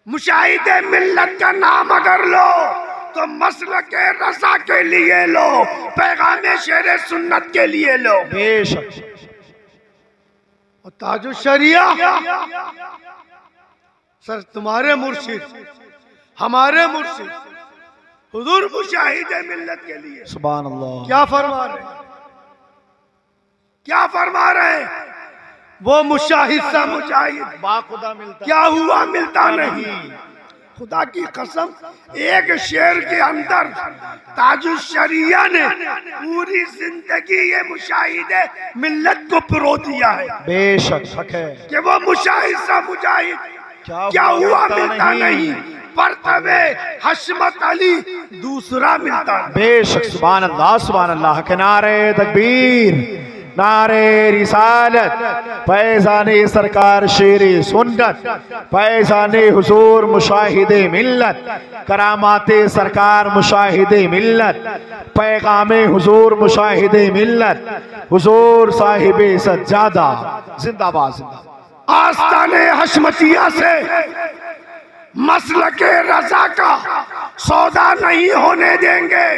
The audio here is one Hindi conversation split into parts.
मुशाहिदे मिल्लत का नाम अगर लो तो मसलके रज़ा के लिए लो, पैगामे शेर सुन्नत के लिए लो। बेशक। और ताजुश शरिया सर तुम्हारे मुर्शिद, हमारे मुर्शिद हुजूर मुशाहिदे मिल्लत के लिए सुभान अल्लाह क्या फरमा रहे हैं, क्या फरमा रहे हैं? वो मुशाहिद सा मुजाहिद बाखुदा मिलता क्या हुआ, मिलता नहीं। खुदा की कसम, एक शेर के अंदर ताजुश शरिया ने पूरी जिंदगी ये मुशाहिदे मिल्लत को पिरो दिया है। बेशक हक है कि वो मुशाहिद सा मुजाहिद क्या हुआ, मिलता नहीं। परतबे हशमत अली दूसरा मिलता है। बेशक सुभान अल्लाह के नारे तकबीर, नारे रिसालत, फैज़ाने सरकार शेरे सुन्नत, फैज़ाने हुजूर मुशाहिदे मिल्लत, करामाते सरकार मुशाहिदे मिल्लत, पैगामे हुजूर मुशाहिदे मिल्लत, हुजूर साहिबे सज्जादा जिंदाबाद जिंदाबाद। आस्ताने हशमतिया से मसलके रज़ा का सौदा नहीं होने देंगे,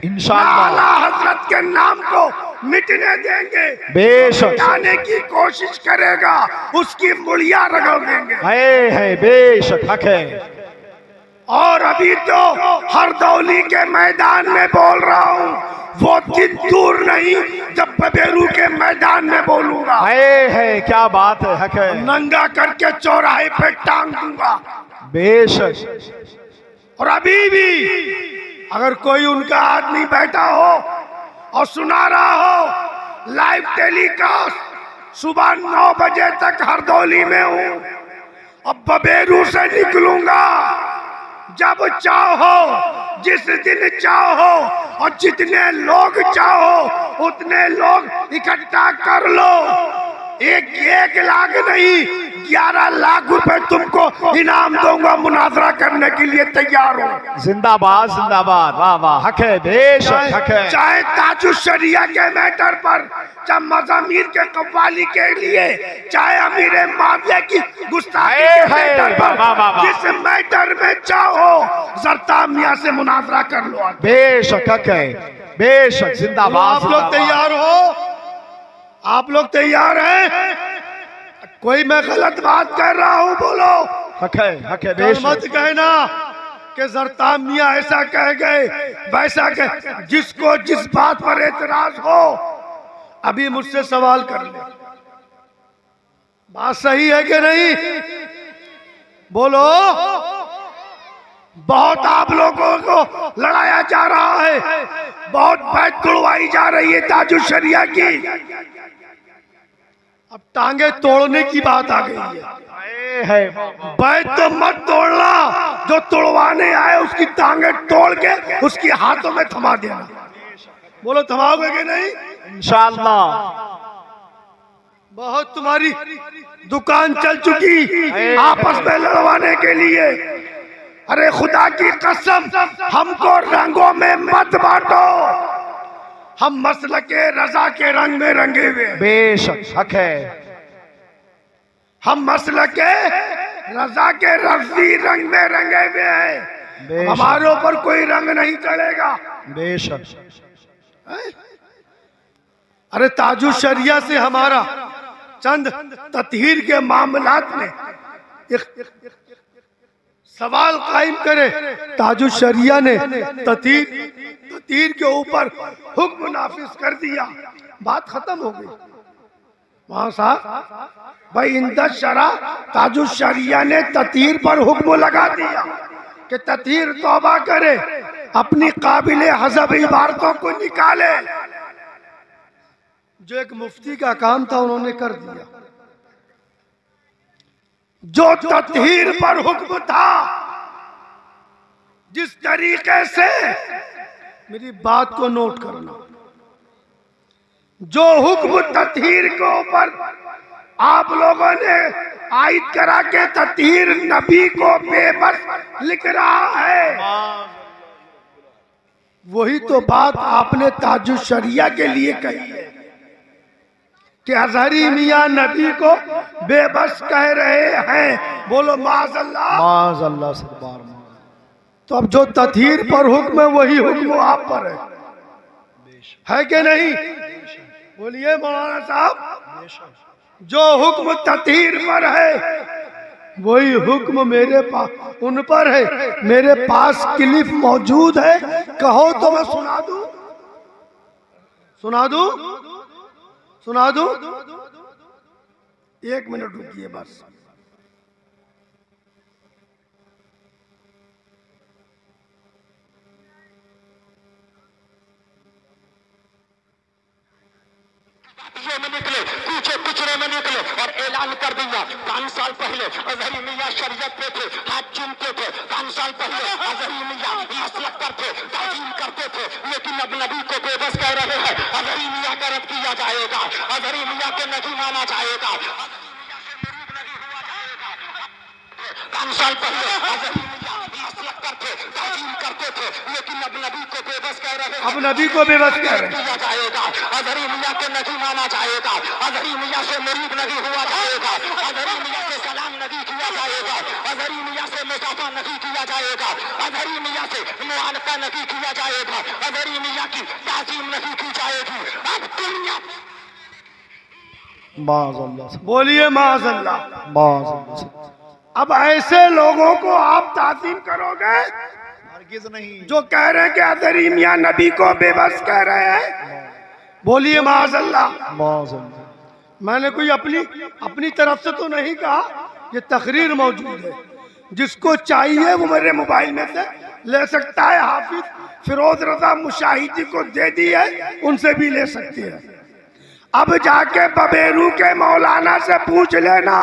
इंशाअल्लाह। आला हजरत के नाम को मिटने देंगे। बेशक जाने की कोशिश करेगा उसकी मुड़िया रगड़ देंगे। है बेशक हक है। और अभी तो हरदौली के मैदान में बोल रहा हूँ, वो दिन दूर नहीं जब बबेरू के मैदान में बोलूंगा। है क्या बात है, हक है। नंगा करके चौराहे पे टांग दूंगा। बेशक। और अभी भी अगर कोई उनका आदमी बैठा हो और सुना रहा हो लाइव टेलीकास्ट, सुबह 9 बजे तक हरदौली में हूँ, अब बबेरू से निकलूंगा जब चाहो, जिस दिन चाहो, और जितने लोग चाहो उतने लोग इकट्ठा कर लो। 1 लाख नहीं 11 लाख रुपए तुमको इनाम दूंगा, मुनाजरा करने के लिए तैयार हो। जिंदाबाद जिंदाबाद, वाह वाह, हक है बेशक हक है। चाहे ताजुश शरिया के मैटर पर, चाहे मज़ामीर के कव्वाली के लिए, चाहे अमीर माविया की गुस्ताखी के मैटर पर, जिस मैटर में चाहो जरता मियां से मुनाजरा कर लो। बेशक हक है बेशक, जिंदाबाद। आप लोग तैयार हो? आप लोग तैयार हैं? कोई मैं गलत बात कर रहा हूँ बोलो। हक है बेशक। मत कहना कि जरता मियां ऐसा कह गए वैसा कह, जिसको जिस बात पर एतराज हो अभी मुझसे सवाल कर ले, बात सही है कि नहीं बोलो। बहुत आप लोगों को लड़ाया जा रहा है, बहुत बैठ तुड़वाई जा रही है ताजुश शरिया की। अब टांगे तोड़ने की बात आ गई है। बैठ तो मत तोड़ना, जो तोड़वाने आए उसकी टांगे तोड़ के उसकी हाथों में थमा देना। बोलो थमाओगे कि नहीं? इंशाअल्लाह। बहुत तुम्हारी दुकान चल चुकी आपस में लड़वाने के लिए। अरे खुदा की कसम, हमको रंगों में मत बांटो, हम मसलके रज़ा के रंग में रंगे हुए। बेशक हक है। हम मसलके रज़ा के रफ़ी रंग में रंगे हुए हैं, हमारे ऊपर कोई रंग नहीं चढ़ेगा। बेशक। अरे ताजुश शरिया से हमारा चंद तत्हीर के मामलात में सवाल कायम करे, ताजुश शरिया ने ततीर के ऊपर हुक्म नाफिज कर दिया, बात खत्म हो गई। वहां साहब भाई इंदा शरा ताजुश शरिया ने ततीर पर हुक्म लगा दिया कि ततीर तौबा करे, अपनी काबिले हज़ब इबारतों को निकाले। जो एक मुफ्ती का काम था उन्होंने कर दिया। जो तत्हीर पर हुक्म था, जिस तरीके से, मेरी बात को नोट करना, जो हुक्म तत्हीर के ऊपर आप लोगों ने आयद करा के तत्हीर नबी को बेबस लिख रहा है, वही तो बात आपने ताजुश शरिया के लिए कही है कि अजहरी मियाँ नबी को बेबस कह रहे हैं। बोलो माज़अल्लाह। माज़अल्लाह से बार तो अब जो तथहीर पर हुक्म है वही हुक्म आप पर है कि नहीं? बोलिए मौलाना साहब, जो हुक्म तथहीर पर है वही हुक्म मेरे पास उन पर है। मेरे पास क्लिप मौजूद है, कहो तो मैं सुना दूं? सुना दूं? सुना दूं? 1 मिनट रुकिए बस। में निकले, कूचे कुचरे में निकले और ऐलान कर दिया। 5 साल पहले अजहरी मियाँ शरीयत पे थे, हाथ चूमते थे। 5 साल पहले अजहरी मियाँ मसलक पर थे, ताज़ीम करते थे, लेकिन अब नबी को बेबस कह रहे हैं। अजहरी मियाँ का रद्द किया जाएगा, अजहरी मियाँ को नहीं माना जाएगा, 5 साल पहले अजहरी मियाँ मसलक पर थे, ताज़ीम करते थे, लेकिन अब नबी को बेबस कह रहे हैं। अब नबी को बेबस कह रहे हैं। किया जाएगा, अजहरी मियाँ को नहीं माना जाएगा, अजहरी मियाँ से मुरीद नहीं हुआ जाएगा, अजहरी मियाँ से सलाम नहीं किया जाएगा, अजहरी मियाँ से मुसाफा नहीं किया जाएगा, अजहरी मियाँ से मुआनका नहीं किया जाएगा, अजहरी मियाँ की ताज़ीम नहीं की जाएगी। अब दुनिया माज़अल्लाह से बोलिए माज़अल्लाह। माज़अल्लाह से अब ऐसे लोगों को आप ताज़ीम करोगे हरगिज़ नहीं। जो कह रहे हैं कि अजहरी मियाँ नबी को बेबस कह रहे हैं? बोलिए माज़अल्लाह। माज़अल्लाह मैंने कोई अपनी तरफ से तो नहीं कहा, ये तकरीर मौजूद है। जिसको चाहिए वो मेरे मोबाइल में से ले सकता है। हाफिज फिरोज रजा मुशाहिदी को दे दी है, उनसे भी ले सकती है। अब जाके बबेरू के मौलाना से पूछ लेना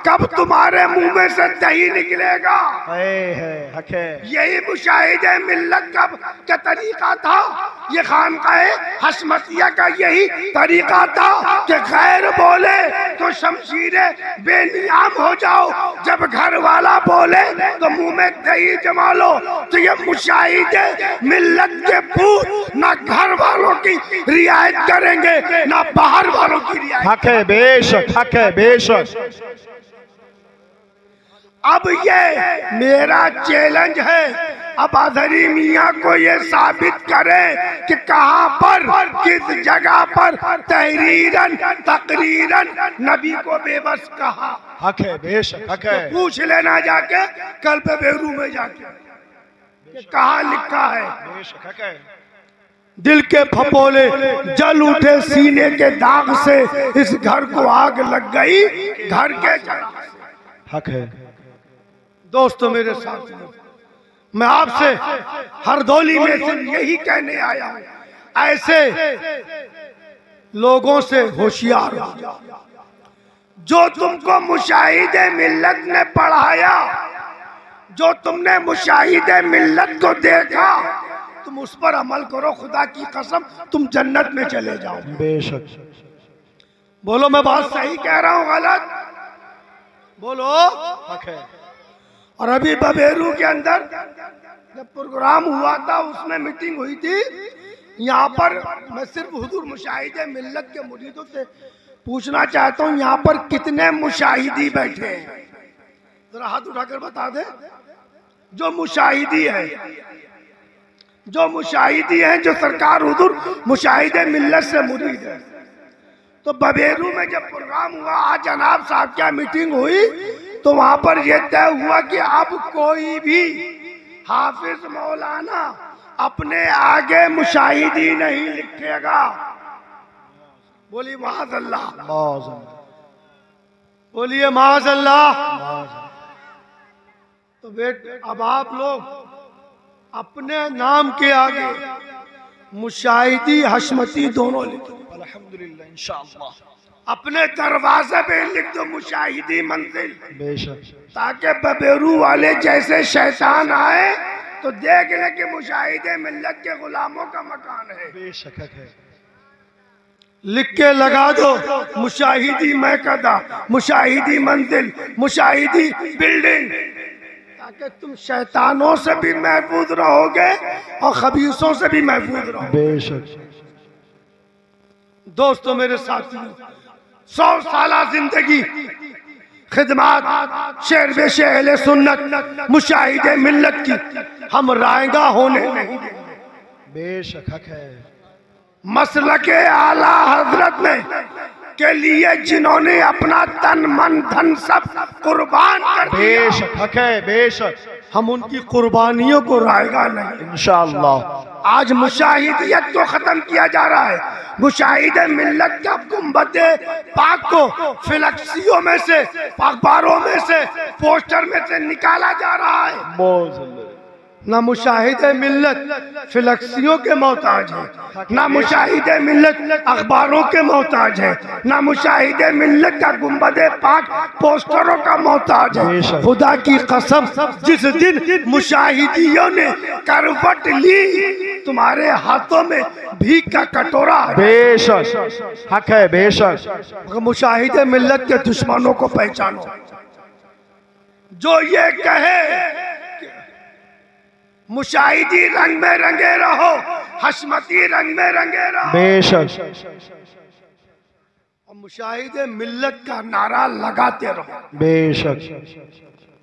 कब तुम्हारे मुंह में से दही निकलेगा। है हक है। यही मुशाहिदे मिल्लत का तरीका था, ये खानकाए हशमतिया का यही तरीका था कि गैर बोले तो शमशीरे बेनियाम हो जाओ, जब घर वाला बोले तो मुंह में दही जमा लो। तो ये मुशाहिदे मिल्लत के भूत ना घर वालों की रियायत करेंगे ना बाहर वालों की रियायत। हक है बेशक, हक है बेशक। अब ये मेरा चैलेंज है, अब अजहरी मियाँ को ये साबित करें कि कहाँ पर किस जगह पर तहरीरन तकरीरन नबी को बेबस कहा। हक है बेशक, हक है। पूछ लेना जाके कल पे बेरू में जाके कि कहाँ लिखा है। बेशक हक है। दिल के फपोले जल उठे सीने के दाग से, इस घर को आग लग गई घर के जल। हक है। दोस्तों मेरे साथ मैं आपसे हरदौली में से यही कहने आया हूं, ऐसे लोगों से होशियार हो जो तुमको मुशाहिदे मिल्लत ने पढ़ाया, जो तुमने मुशाहिदे मिल्लत को देखा, तुम उस पर अमल करो। खुदा की कसम तुम जन्नत में चले जाओ। बेशक। बोलो मैं बात सही कह रहा हूँ गलत? बोलो। हक है। और अभी बबेरू के अंदर जब प्रोग्राम हुआ था, उसमें मीटिंग हुई थी, यहाँ पर मैं सिर्फ हुजूर मुशाहिदे मिल्लत के मुरीदों से पूछना चाहता हूँ, यहाँ पर कितने मुशाहिदी बैठे हैं? जरा हाथ उठाकर बता दे। जो मुशाहिदी है, जो मुशाहिदी है, जो सरकार हुजूर मुशाहिदे मिल्लत से मुरीद है। तो बबेरू में जब प्रोग्राम हुआ, आज जनाब साहब क्या मीटिंग हुई, तो वहां पर यह तय हुआ कि अब कोई भी हाफिज मौलाना अपने आगे मुशाहिदी नहीं लिखेगा। बोलिए माज़अल्लाह। बोलिए माज़अल्लाह। तो बेट अब आप लोग अपने नाम के आगे मुशाहिदी हशमती दोनों लिखो। अल्हम्दुलिल्लाह इंशाअल्लाह। अपने दरवाजे पे लिख दो मुशाहिदी मंजिल, बेशक। ताकि बबेरू वाले जैसे शैतान आए तो देख ले कि मुशाहिदे मिल्लत के गुलामों का मकान है। बेशक है। लिख के लगा दो मुशाहिदी महकदा, मुशाहिदी मंजिल, मुशाहिदी बिल्डिंग, ताकि तुम शैतानों से भी महफूज रहोगे और खबीसों से भी महफूज रहोगे। बेशक। दोस्तों मेरे साथियों, 100 साल जिंदगी खिदमत शेर अहले सुन्नत मुशाहिदे मिल्लत की हम रायगा होने नहीं देंगे। बेशक हक है। मसलके आला हजरत में के लिए जिन्होंने अपना तन मन धन सब कुर्बान कर दिया, बेशक हक है, बेशक हम उनकी कुर्बानियों को रायगा नहीं। इंशाअल्लाह आज मुशाहिदियत को खत्म किया जा रहा है। मुशाहिद मिल्लत का गुंबद पाक को फ्लेक्सियों में से, अखबारों में से, पोस्टर में से निकाला जा रहा है। ना मुशाहिद मिल्लत फ्लेक्सियों के मोहताज है, ना मुशाहिद मिल्लत अखबारों के मोहताज है, ना मुशाहिद मिल्लत का गुंबद पाक पोस्टरों का मोहताज है। खुदा की कसम, जिस दिन मुशाहिदियों ने करवट ली तुम्हारे हाथों में भीख का कटोरा, बेशक हक है, बेशक। मुशाहिद मिल्लत के दुश्मनों को पहचानो। जो ये कहे मुशाहिदी रंग में रंगे रहो, हशमती रंग में रंगे रहो, बेशक। और मुशाहिदे मिल्लत का नारा लगाते रहो, बेशक।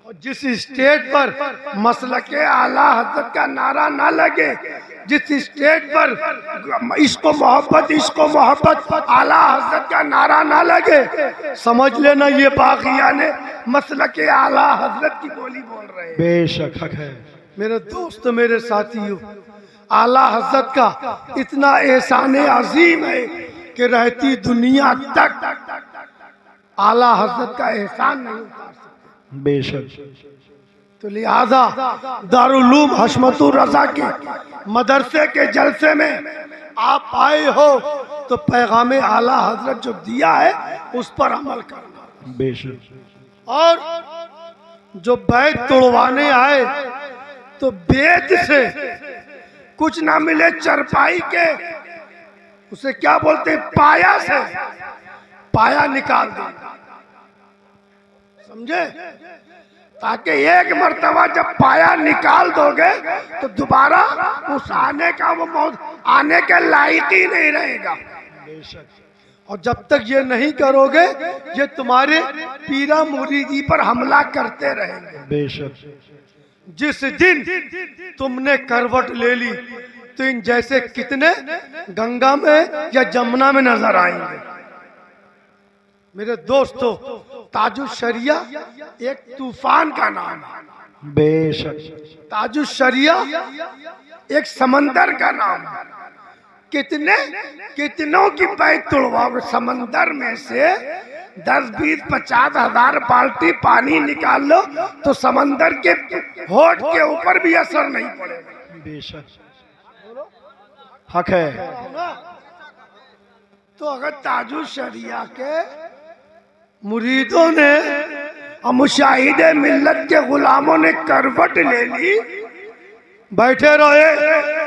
और जिस स्टेट पर मसलके आला हजरत का नारा ना लगे, जिस स्टेट पर इसको मोहब्बत आला हजरत का नारा ना लगे, समझ लेना ये बागिया ने मसलके आला हजरत की बोली बोल रहे हैं। बेशक हक है। मेरे दोस्त, मेरे साथियों, आला हजरत का इतना एहसान अजीम है कि रहती दुनिया तक आला हजरत का एहसान नहीं उतार सकते। बेशक। तो लिहाजा दारुल हशमतुर रजा के मदरसे के जलसे में आप आए हो तो पैगाम आला हजरत जो दिया है उस पर अमल करना। बेशक। और जो बैत तोड़वाने आए तो बेद से कुछ ना मिले चरपाई के, उसे क्या बोलते हैं, पाया से पाया निकाल दे, समझे? ताकि एक मर्तबा जब पाया निकाल दोगे तो दोबारा उस आने का वो मौत आने के लायक ही नहीं रहेगा। और जब तक ये नहीं करोगे ये तुम्हारे पीरा मुरीदी पर हमला करते रहेंगे। बेशक। जिस दिन तुमने करवट ले ली तो इन जैसे कितने गंगा में या जमुना में नजर आएंगे। मेरे दोस्तों, ताजुश शरिया एक तूफान का नाम है। बेशक। ताजुश शरिया एक समंदर का नाम है। कितनों की बैत तोड़वाओगे? समंदर में से 10, 20, 50 हजार बाल्टी पानी निकाल लो तो समंदर के होठ के ऊपर भी असर नहीं पड़ेगा। बेशक हक है। तो अगर ताजुश शरिया के मुरीदों ने और मुशाहिदे मिल्लत के गुलामों ने करवट ले ली, बैठे रहे,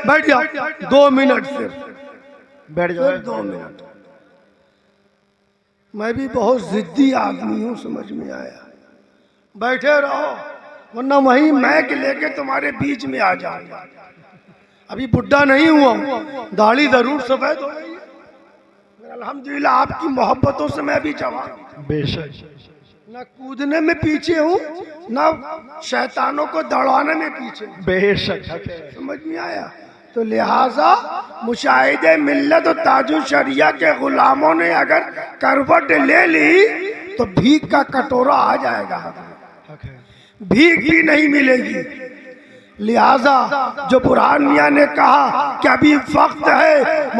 बैठ जाओ 2 मिनट सिर्फ, बैठ जाओ 2 मिनट। मैं भी बहुत जिद्दी आदमी हूँ, समझ में आया। बैठे रहो, वरना वहीं मैक लेके तुम्हारे बीच में आ जाऊंगा। अभी बुढ़ा नहीं हुआ, दाढ़ी जरूर सफेद हो गई है। अल्हम्दुलिल्लाह आपकी मोहब्बतों से मैं भी जवान हूं। बेशक। न कूदने में पीछे हूँ, न शैतानों को दौड़ाने में पीछे। बेशक। समझ में आया? तो लिहाजा मुशाहिदे मिल्लत और ताजुश शरिया के गुलामों ने अगर करवट ले ली तो भीख का कटोरा आ जाएगा, भीख भी नहीं मिलेगी। लिहाजा जो बुरहान मियां ने कहा कि अभी वक्त है,